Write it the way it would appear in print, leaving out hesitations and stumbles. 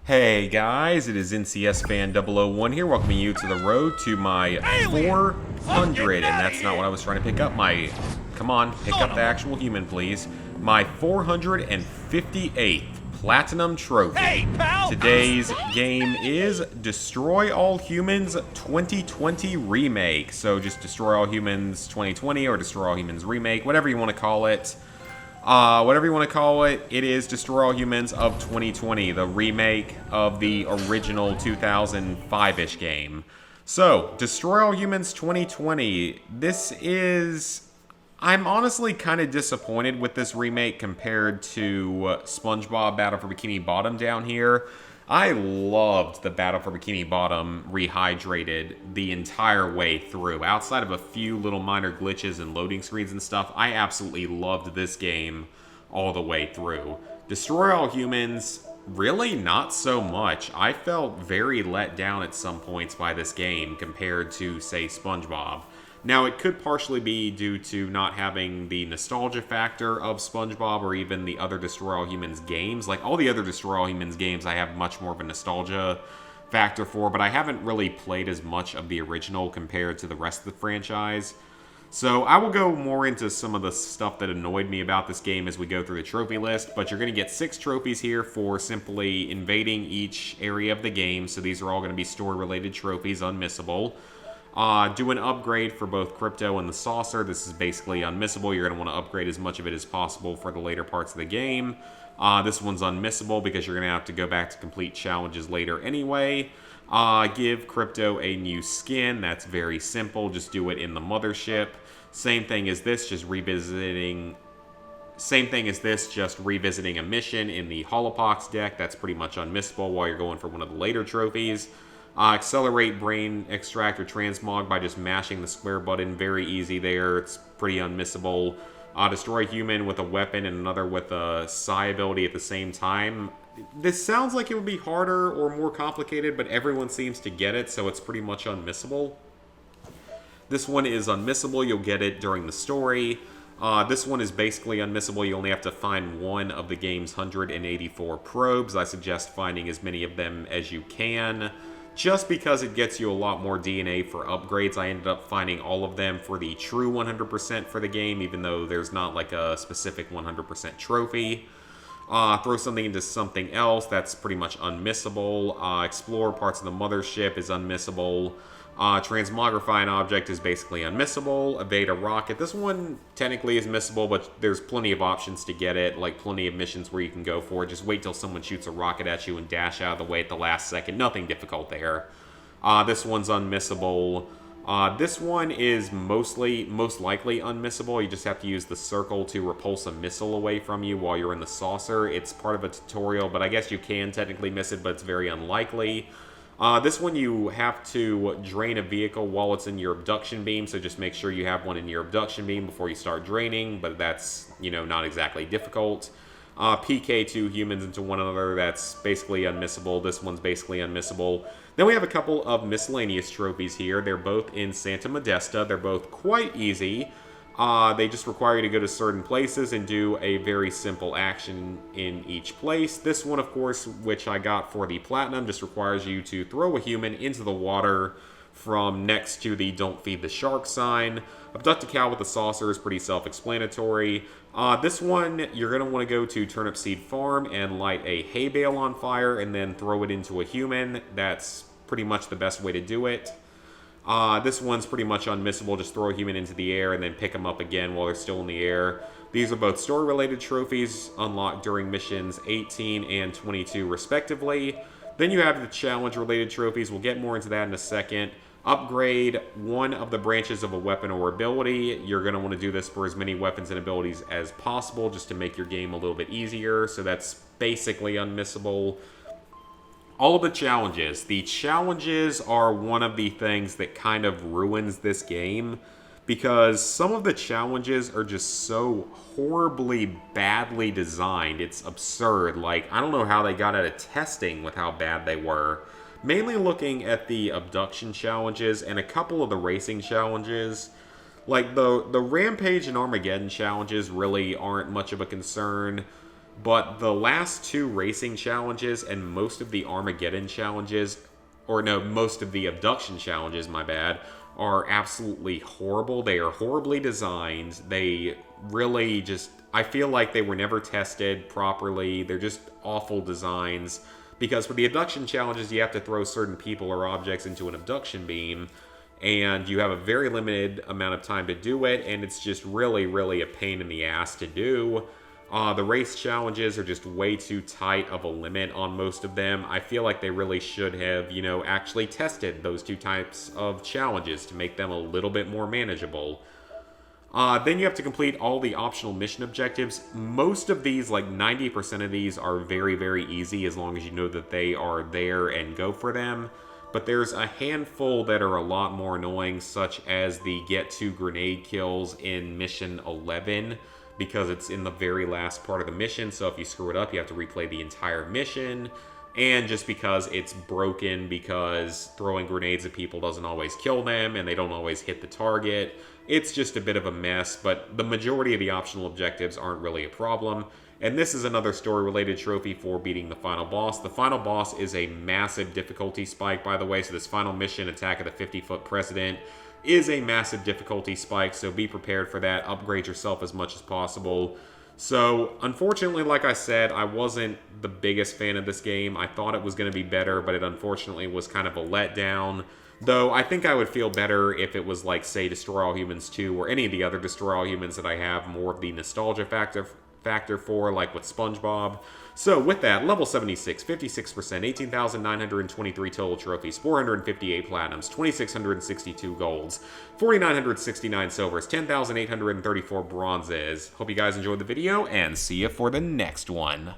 Hey guys, it is NCS Fan 001 here, welcoming you to the road to my 400, and that's not what I was trying to pick up. Come on, pick up the actual human, please. My 458th Platinum Trophy. Hey, pal! Today's game is Destroy All Humans 2020 Remake. So just Destroy All Humans 2020 or Destroy All Humans Remake, whatever you want to call it. It is Destroy All Humans of 2020, the remake of the original 2005-ish game. So, Destroy All Humans 2020, I'm honestly kind of disappointed with this remake compared to SpongeBob Battle for Bikini Bottom down here. I loved the Battle for Bikini Bottom Rehydrated the entire way through. Outside of a few little minor glitches and loading screens and stuff, I absolutely loved this game all the way through. Destroy All Humans, really not so much. I felt very let down at some points by this game compared to, say, SpongeBob. Now, it could partially be due to not having the nostalgia factor of SpongeBob or even the other Destroy All Humans games. Like, all the other Destroy All Humans games I have much more of a nostalgia factor for, but I haven't really played as much of the original compared to the rest of the franchise. So I will go more into some of the stuff that annoyed me about this game as we go through the trophy list, but you're going to get 6 trophies here for simply invading each area of the game, so these are all going to be story-related trophies, unmissable. Do an upgrade for both Crypto and the Saucer. This is basically unmissable. You're going to want to upgrade as much of it as possible for the later parts of the game. This one's unmissable because you're going to have to go back to complete challenges later anyway. Give Crypto a new skin. That's very simple. Just do it in the mothership. Same thing as this, just revisiting a mission in the Holopox deck. That's pretty much unmissable while you're going for one of the later trophies. Accelerate Brain Extract or Transmog by just mashing the square button. Very easy there. It's pretty unmissable. Destroy Human with a weapon and another with a Psi ability at the same time. This sounds like it would be harder or more complicated, but everyone seems to get it, so it's pretty much unmissable. This one is unmissable. You'll get it during the story. This one is basically unmissable. You only have to find one of the game's 184 probes. I suggest finding as many of them as you can, just because it gets you a lot more DNA for upgrades. I ended up finding all of them for the true 100% for the game, even though there's not like a specific 100% trophy. Throw something into something else, that's pretty much unmissable. Explore parts of the mothership is unmissable. Transmogrify an object is basically unmissable. Evade a rocket. This one technically is missable, but there's plenty of options to get it, like plenty of missions where you can go for it. Just wait till someone shoots a rocket at you and dash out of the way at the last second. Nothing difficult there. This one's unmissable. This one is most likely unmissable. You just have to use the circle to repulse a missile away from you while you're in the saucer. It's part of a tutorial, but I guess you can technically miss it, but it's very unlikely. This one you have to drain a vehicle while it's in your abduction beam, so just make sure you have one in your abduction beam before you start draining, but that's, not exactly difficult. PK 2 humans into one another, that's basically unmissable. This one's basically unmissable. Then we have a couple of miscellaneous trophies here. They're both in Santa Modesta. They're both quite easy. They just require you to go to certain places and do a very simple action in each place. This one, of course, which I got for the Platinum, just requires you to throw a human into the water from next to the Don't Feed the Shark sign. Abduct a cow with a saucer is pretty self-explanatory. This one, you're going to want to go to Turnip Seed Farm and light a hay bale on fire and then throw it into a human. That's pretty much the best way to do it. This one's pretty much unmissable. Just throw a human into the air and then pick them up again while they're still in the air. These are both story-related trophies unlocked during missions 18 and 22 respectively. Then you have the challenge-related trophies. We'll get more into that in a second. Upgrade one of the branches of a weapon or ability. You're going to want to do this for as many weapons and abilities as possible just to make your game a little bit easier. So that's basically unmissable. All of the challenges. The challenges are one of the things that kind of ruins this game, because some of the challenges are just so horribly badly designed. It's absurd. Like, I don't know how they got out of testing with how bad they were. Mainly looking at the abduction challenges and a couple of the racing challenges. Like, the Rampage and Armageddon challenges really aren't much of a concern. But the last two racing challenges and most of the Armageddon challenges, or no, most of the abduction challenges, my bad, are absolutely horrible. They are horribly designed. They really just, I feel like they were never tested properly. They're just awful designs. Because for the abduction challenges, you have to throw certain people or objects into an abduction beam, and you have a very limited amount of time to do it, and it's just really, really a pain in the ass to do. The race challenges are just way too tight of a limit on most of them. I feel like they really should have, you know, actually tested those two types of challenges to make them a little bit more manageable. Then you have to complete all the optional mission objectives. Most of these, like 90% of these, are very, very easy as long as you know that they are there and go for them. But there's a handful that are a lot more annoying, such as the get 2 grenade kills in mission 11, because it's in the very last part of the mission, so if you screw it up, you have to replay the entire mission. And just because it's broken, because throwing grenades at people doesn't always kill them, and they don't always hit the target. It's just a bit of a mess, but the majority of the optional objectives aren't really a problem. And this is another story-related trophy for beating the final boss. The final boss is a massive difficulty spike, by the way, so this final mission, Attack of the 50-Foot President, is a massive difficulty spike, so be prepared for that. Upgrade yourself as much as possible. So, unfortunately, like I said, I wasn't the biggest fan of this game. I thought it was going to be better, but it unfortunately was kind of a letdown. Though, I think I would feel better if it was like, say, Destroy All Humans 2 or any of the other Destroy All Humans that I have more of the nostalgia factor for, like with SpongeBob. So, with that, level 76, 56%, 18,923 total trophies, 458 platinums, 2,662 golds, 4,969 silvers, 10,834 bronzes. Hope you guys enjoyed the video, and see you for the next one.